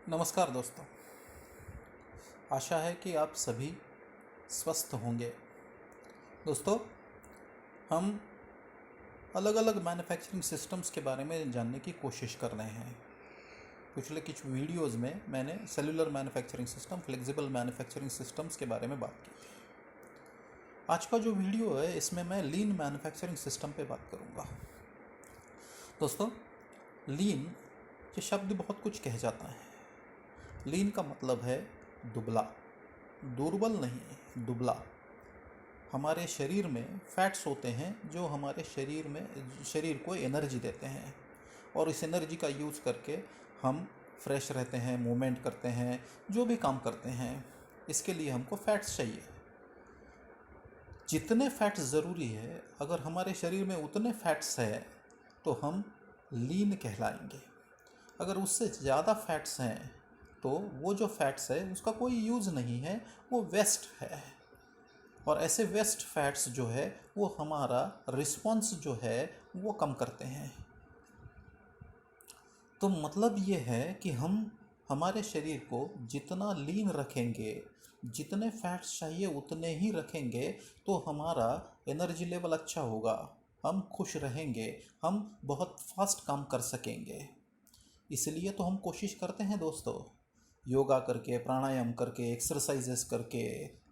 नमस्कार दोस्तों। आशा है कि आप सभी स्वस्थ होंगे। दोस्तों, हम अलग अलग मैन्युफैक्चरिंग सिस्टम्स के बारे में जानने की कोशिश कर रहे हैं। पिछले कुछ वीडियोस में मैंने cellular manufacturing system, flexible manufacturing systems के बारे में बात की थी। आज का जो वीडियो है इसमें मैं लीन मैन्युफैक्चरिंग सिस्टम पे बात करूँगा। दोस्तों, लीन ये शब्द बहुत कुछ कह जाता है। लीन का मतलब है दुबला, दुर्बल नहीं, दुबला। हमारे शरीर में फैट्स होते हैं जो हमारे शरीर को एनर्जी देते हैं, और इस एनर्जी का यूज़ करके हम फ्रेश रहते हैं, मूवमेंट करते हैं, जो भी काम करते हैं। इसके लिए हमको फैट्स चाहिए। जितने फैट्स ज़रूरी है, अगर हमारे शरीर में उतने फैट्स है तो हम लीन कहलाएंगे। अगर उससे ज़्यादा फैट्स हैं तो वो जो फैट्स है उसका कोई यूज़ नहीं है, वो वेस्ट है। और ऐसे वेस्ट फैट्स जो है वो हमारा रिस्पॉन्स जो है वो कम करते हैं। तो मतलब ये है कि हम हमारे शरीर को जितना लीन रखेंगे, जितने फैट्स चाहिए उतने ही रखेंगे, तो हमारा एनर्जी लेवल अच्छा होगा, हम खुश रहेंगे, हम बहुत फास्ट काम कर सकेंगे। इसलिए तो हम कोशिश करते हैं दोस्तों, योगा करके, प्राणायाम करके, एक्सरसाइजेस करके,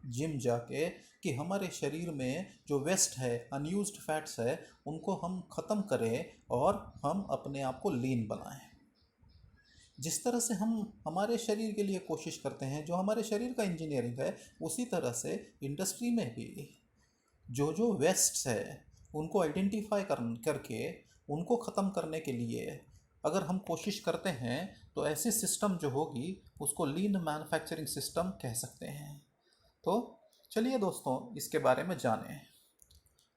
जिम जाके, कि हमारे शरीर में जो वेस्ट है, अनयूज्ड फैट्स है, उनको हम ख़त्म करें और हम अपने आप को लीन बनाएं। जिस तरह से हम हमारे शरीर के लिए कोशिश करते हैं, जो हमारे शरीर का इंजीनियरिंग है, उसी तरह से इंडस्ट्री में भी जो जो वेस्ट्स है उनको आइडेंटिफाई करके उनको ख़त्म करने के लिए अगर हम कोशिश करते हैं तो ऐसी सिस्टम जो होगी उसको लीन मैन्युफैक्चरिंग सिस्टम कह सकते हैं। तो चलिए दोस्तों, इसके बारे में जानें।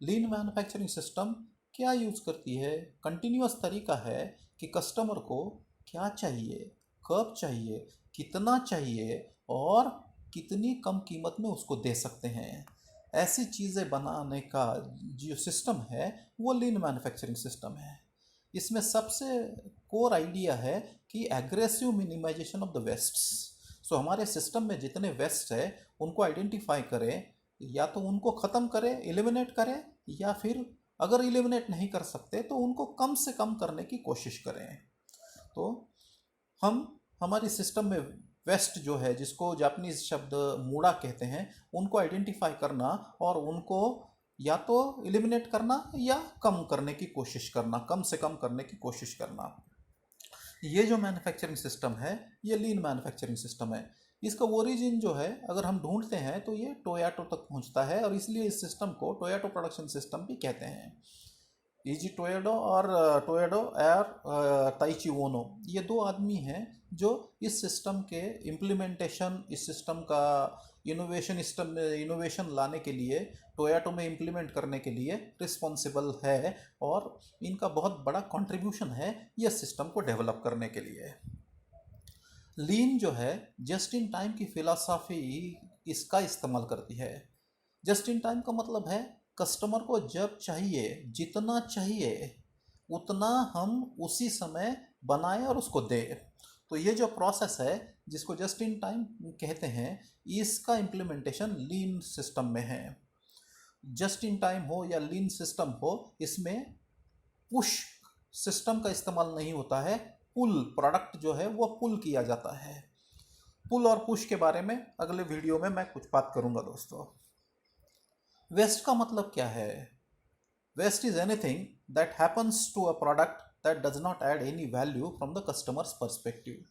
लीन मैन्युफैक्चरिंग सिस्टम क्या यूज़ करती है? कंटिन्यूअस तरीका है कि कस्टमर को क्या चाहिए, कब चाहिए, कितना चाहिए और कितनी कम कीमत में उसको दे सकते हैं। ऐसी चीज़ें बनाने का जो सिस्टम है वो लीन मैन्युफैक्चरिंग सिस्टम है। इसमें सबसे कोर आइडिया है कि aggressive minimisation of the wastes. So हमारे सिस्टम में जितने वेस्ट है उनको आइडेंटिफाई करें, या तो उनको ख़त्म करें, एलिमिनेट करें, या फिर अगर एलिमिनेट नहीं कर सकते तो उनको कम से कम करने की कोशिश करें। तो हम हमारी सिस्टम में वेस्ट जो है, जिसको जापानीज शब्द मूड़ा कहते हैं, उनको आइडेंटिफाई करना और उनको या तो एलिमिनेट करना या कम करने की कोशिश करना, कम से कम करने की कोशिश करना। ये जो मैन्युफैक्चरिंग सिस्टम है ये लीन मैन्युफैक्चरिंग सिस्टम है। इसका ओरिजिन जो है अगर हम ढूंढते हैं तो ये टोयोटो तक पहुंचता है, और इसलिए इस सिस्टम को टोयोटो प्रोडक्शन सिस्टम भी कहते हैं। इजी टोयोडो और टोयोडो और ताइची ओनो, ये दो आदमी हैं जो इस सिस्टम के इम्प्लीमेंटेशन, इस सिस्टम का इनोवेशन लाने के लिए, टोयोटो में इम्प्लीमेंट करने के लिए रिस्पॉन्सिबल है, और इनका बहुत बड़ा कंट्रीब्यूशन है यह सिस्टम को डेवलप करने के लिए। लीन जो है जस्ट इन टाइम की फिलॉसफी इसका इस्तेमाल करती है। जस्ट इन टाइम का मतलब है कस्टमर को जब चाहिए, जितना चाहिए उतना हम उसी समय बनाएं और उसको दें। तो ये जो प्रोसेस है जिसको जस्ट इन टाइम कहते हैं, इसका इम्प्लीमेंटेशन लीन सिस्टम में है। जस्ट इन टाइम हो या लीन सिस्टम हो, इसमें पुश सिस्टम का इस्तेमाल नहीं होता है, पुल, प्रोडक्ट जो है वो पुल किया जाता है। पुल और पुश के बारे में अगले वीडियो में मैं कुछ बात करूंगा दोस्तों। वेस्ट का मतलब क्या है? Waste is anything that happens to a product that does not add any value from the customer's perspective.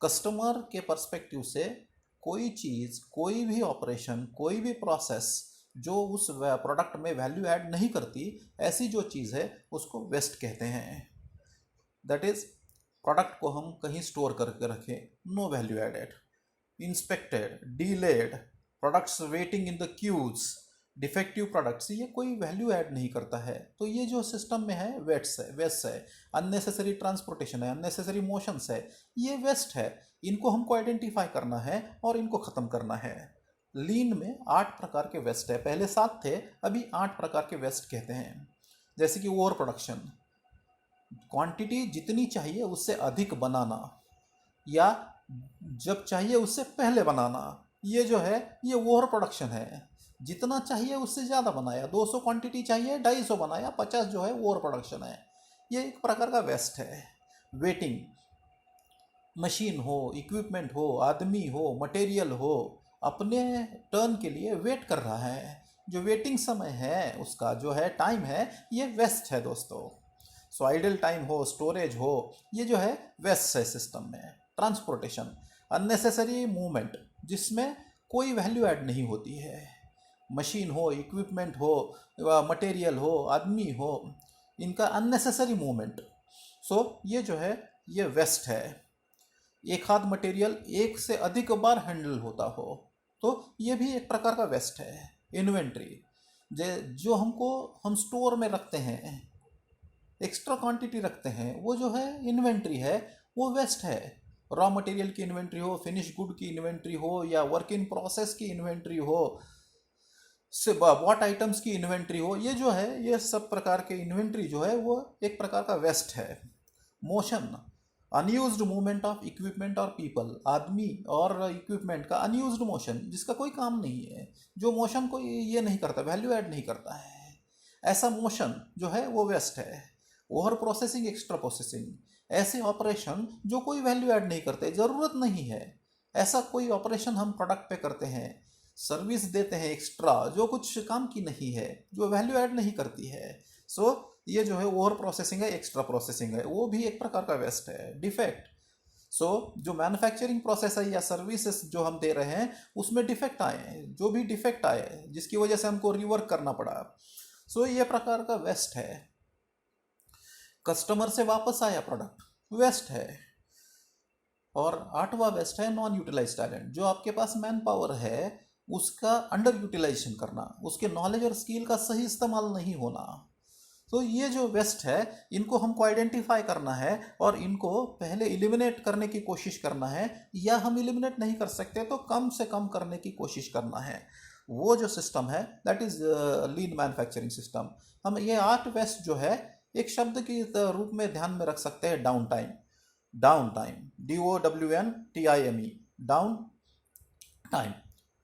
Customer के पर्सपेक्टिव से कोई चीज़, कोई भी ऑपरेशन, कोई भी प्रोसेस जो उस प्रोडक्ट में वैल्यू ऐड नहीं करती, ऐसी जो चीज़ है उसको वेस्ट कहते हैं। दैट इज, प्रोडक्ट को हम कहीं स्टोर करके रखें, no value added. Inspected, delayed, products waiting in the queues, defective products, ये कोई वैल्यू ऐड नहीं करता है। तो ये जो सिस्टम में है वेस्ट है, अननेसेसरी ट्रांसपोर्टेशन है, अननेसेसरी मोशंस है, ये वेस्ट है। इनको हमको आइडेंटिफाई करना है और इनको ख़त्म करना है। लीन में 8 प्रकार के वेस्ट है, पहले 7 थे, अभी 8 प्रकार के वेस्ट कहते हैं। जैसे कि ओवर प्रोडक्शन, क्वांटिटी जितनी चाहिए उससे अधिक बनाना, या जब चाहिए उससे पहले बनाना, ये जो है ये ओवर प्रोडक्शन है। जितना चाहिए उससे ज़्यादा बनाया, 200 क्वांटिटी चाहिए 250 बनाया, 50 जो है ओवर प्रोडक्शन है। ये एक प्रकार का वेस्ट है। वेटिंग, मशीन हो, इक्विपमेंट हो, आदमी हो, मटेरियल हो, अपने टर्न के लिए वेट कर रहा है, जो वेटिंग समय है उसका जो है टाइम है, ये वेस्ट है दोस्तों। सो आइडल टाइम हो, स्टोरेज हो, ये जो है वेस्ट है सिस्टम में। ट्रांसपोर्टेशन, अननेसेसरी मूवमेंट जिसमें कोई वैल्यू ऐड नहीं होती है। मशीन हो, इक्विपमेंट हो, मटेरियल हो, आदमी हो, इनका अननेसेसरी मूवमेंट। सो ये जो है ये वेस्ट है। एक आध मटेरियल एक से अधिक बार हैंडल होता हो तो ये भी एक प्रकार का वेस्ट है। इन्वेंट्री, जो हम स्टोर में रखते हैं, एक्स्ट्रा क्वांटिटी रखते हैं, वो जो है इन्वेंट्री है, वो वेस्ट है। रॉ मटेरियल की इन्वेंट्री हो, फिनिश गुड की इन्वेंट्री हो, या वर्क इन प्रोसेस की इन्वेंट्री हो, से बॉट आइटम्स की इन्वेंट्री हो, ये जो है ये सब प्रकार के इन्वेंट्री जो है वो एक प्रकार का वेस्ट है। Motion, unused movement of equipment और पीपल, आदमी और इक्विपमेंट का अनयूज्ड मोशन जिसका कोई काम नहीं है, जो मोशन को ये नहीं करता, वैल्यू ऐड नहीं करता है, ऐसा मोशन जो है वो वेस्ट है। ओवर प्रोसेसिंग, एक्स्ट्रा प्रोसेसिंग, ऐसे ऑपरेशन जो कोई वैल्यू ऐड नहीं करते, ज़रूरत नहीं है, ऐसा कोई ऑपरेशन हम प्रोडक्ट पे करते हैं, सर्विस देते हैं एक्स्ट्रा, जो कुछ काम की नहीं है, जो वैल्यू ऐड नहीं करती है। सो ये जो है ओवर प्रोसेसिंग है, एक्स्ट्रा प्रोसेसिंग है, वो भी एक प्रकार का वेस्ट है। डिफेक्ट, सो जो मैन्युफैक्चरिंग प्रोसेस है या सर्विसेज जो हम दे रहे हैं उसमें डिफेक्ट आए हैं, जो भी डिफेक्ट आए जिसकी वजह से हमको रिवर्क करना पड़ा, सो ये प्रकार का वेस्ट है। कस्टमर से वापस आया प्रोडक्ट, वेस्ट है। और आठवां वेस्ट है नॉन यूटिलाइज टैलेंट, जो आपके पास मैन पावर है उसका अंडर यूटिलाइजेशन करना, उसके नॉलेज और स्किल का सही इस्तेमाल नहीं होना। तो ये जो वेस्ट है इनको हमको आइडेंटिफाई करना है और इनको पहले एलिमिनेट करने की कोशिश करना है, या हम एलिमिनेट नहीं कर सकते तो कम से कम करने की कोशिश करना है। वो जो सिस्टम है that is lean manufacturing system. हम ये 8 वेस्ट जो है एक शब्द के रूप में ध्यान में रख सकते हैं, down time. Down time, DOWNTIME, down time.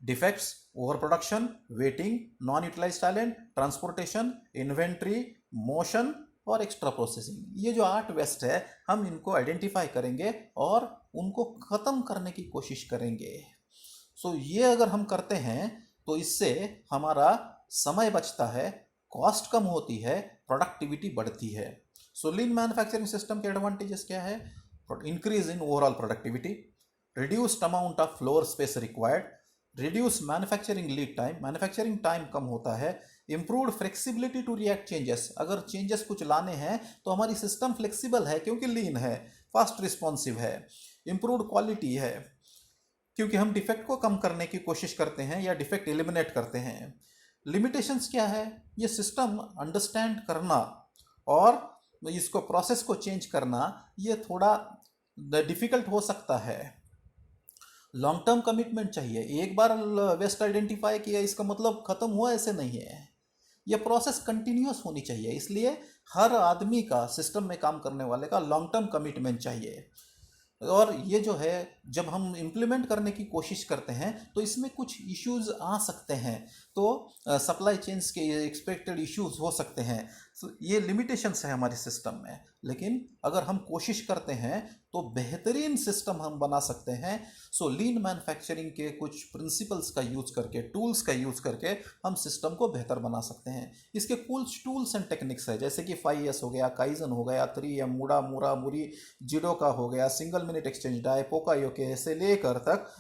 Defects, over production, waiting, non utilise talent, transportation, inventory, motion और एक्स्ट्रा प्रोसेसिंग, ये जो 8 वेस्ट है हम इनको आइडेंटिफाई करेंगे और उनको ख़त्म करने की कोशिश करेंगे। सो ये अगर हम करते हैं तो इससे हमारा समय बचता है, कॉस्ट कम होती है, प्रोडक्टिविटी बढ़ती है। सो लीन मैन्युफैक्चरिंग सिस्टम के एडवांटेजेस क्या है? Increase in overall productivity, reduced amount of floor space required, reduce manufacturing lead time, manufacturing time कम होता है, improved flexibility to react changes, अगर चेंजेस कुछ लाने हैं तो हमारी सिस्टम फ्लेक्सिबल है क्योंकि लीन है, फास्ट रिस्पॉन्सिव है, इम्प्रूव्ड क्वालिटी है क्योंकि हम डिफेक्ट को कम करने की कोशिश करते हैं या डिफेक्ट एलिमिनेट करते हैं। लिमिटेशंस क्या है? ये सिस्टम अंडरस्टैंड करना और इसको प्रोसेस को चेंज करना ये थोड़ा डिफ़िकल्ट हो सकता है। लॉन्ग टर्म कमिटमेंट चाहिए, एक बार वेस्ट आइडेंटिफाई किया इसका मतलब ख़त्म हुआ ऐसे नहीं है, ये प्रोसेस कंटिन्यूस होनी चाहिए। इसलिए हर आदमी का, सिस्टम में काम करने वाले का लॉन्ग टर्म कमिटमेंट चाहिए। और ये जो है जब हम इम्प्लीमेंट करने की कोशिश करते हैं तो इसमें कुछ इश्यूज आ सकते हैं, तो सप्लाई चेन्स के एक्सपेक्टेड इश्यूज हो सकते हैं। ये लिमिटेशंस है हमारे सिस्टम में, लेकिन अगर हम कोशिश करते हैं तो बेहतरीन सिस्टम हम बना सकते हैं। सो लीन मैन्युफैक्चरिंग के कुछ प्रिंसिपल्स का यूज़ करके, टूल्स का यूज़ करके हम सिस्टम को बेहतर बना सकते हैं। इसके कुछ टूल्स एंड टेक्निक्स है, जैसे कि 5S हो गया, काइजन हो गया, 3M, मुड़ा मुरा मुरी, जिडोका हो गया, सिंगल मिनट एक्सचेंज डाई, पोकायोके से लेकर तक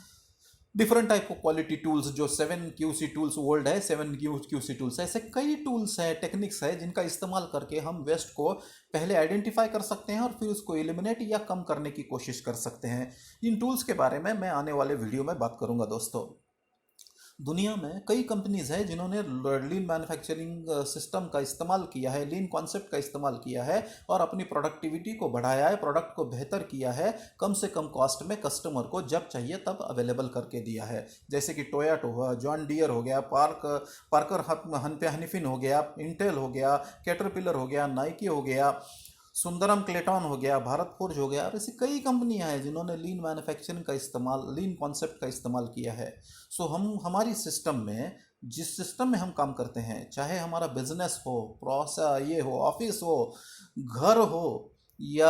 different type of quality tools, जो 7QC टूल्स वर्ल्ड है, 7QC टूल्स, ऐसे कई टूल्स हैं, टेक्निक्स है जिनका इस्तेमाल करके हम वेस्ट को पहले आइडेंटिफाई कर सकते हैं और फिर उसको एलिमिनेट या कम करने की कोशिश कर सकते हैं। इन टूल्स के बारे में मैं आने वाले वीडियो में बात करूंगा दोस्तों। दुनिया में कई कंपनीज हैं जिन्होंने लीन मैन्युफैक्चरिंग सिस्टम का इस्तेमाल किया है, लीन कॉन्सेप्ट का इस्तेमाल किया है और अपनी प्रोडक्टिविटी को बढ़ाया है, प्रोडक्ट को बेहतर किया है, कम से कम कॉस्ट में कस्टमर को जब चाहिए तब अवेलेबल करके दिया है। जैसे कि टोयोटा हुआ, जॉन डियर हो गया, पार्कर हनिफिन हो गया, इंटेल हो गया, कैटरपिलर हो गया, नाइकी हो गया, सुंदरम क्लेटॉन हो गया, भारत फोर्ज हो गया, और ऐसी कई कंपनियां हैं जिन्होंने लीन मैन्युफैक्चरिंग का इस्तेमाल, लीन कॉन्सेप्ट का इस्तेमाल किया है। सो हम हमारी सिस्टम में, जिस सिस्टम में हम काम करते हैं, चाहे हमारा बिजनेस हो, प्रोसेस ये हो, ऑफिस हो, घर हो, या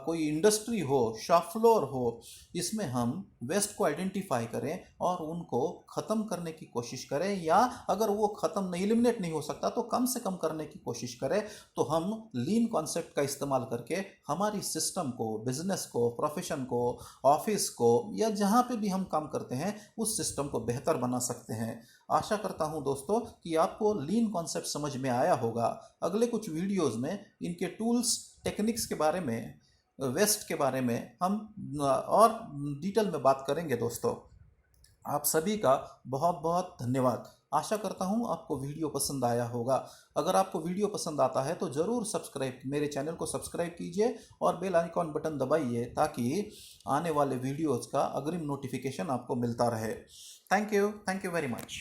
कोई इंडस्ट्री हो, शॉप फ्लोर हो, इसमें हम वेस्ट को आइडेंटिफाई करें और उनको ख़त्म करने की कोशिश करें, या अगर वो ख़त्म नहीं, एलिमिनेट नहीं हो सकता तो कम से कम करने की कोशिश करें। तो हम लीन कॉन्सेप्ट का इस्तेमाल करके हमारी सिस्टम को, बिजनेस को, प्रोफेशन को, ऑफिस को, या जहाँ पे भी हम काम करते हैं उस सिस्टम को बेहतर बना सकते हैं। आशा करता हूँ दोस्तों कि आपको लीन कॉन्सेप्ट समझ में आया होगा। अगले कुछ वीडियोज़ में इनके टूल्स, टेक्निक्स के बारे में, वेस्ट के बारे में हम और डिटेल में बात करेंगे दोस्तों। आप सभी का बहुत बहुत धन्यवाद। आशा करता हूँ आपको वीडियो पसंद आया होगा। अगर आपको वीडियो पसंद आता है तो ज़रूर मेरे चैनल को सब्सक्राइब कीजिए और बेल आइकॉन बटन दबाइए, ताकि आने वाले वीडियोज़ का अग्रिम नोटिफिकेशन आपको मिलता रहे। Thank you very much.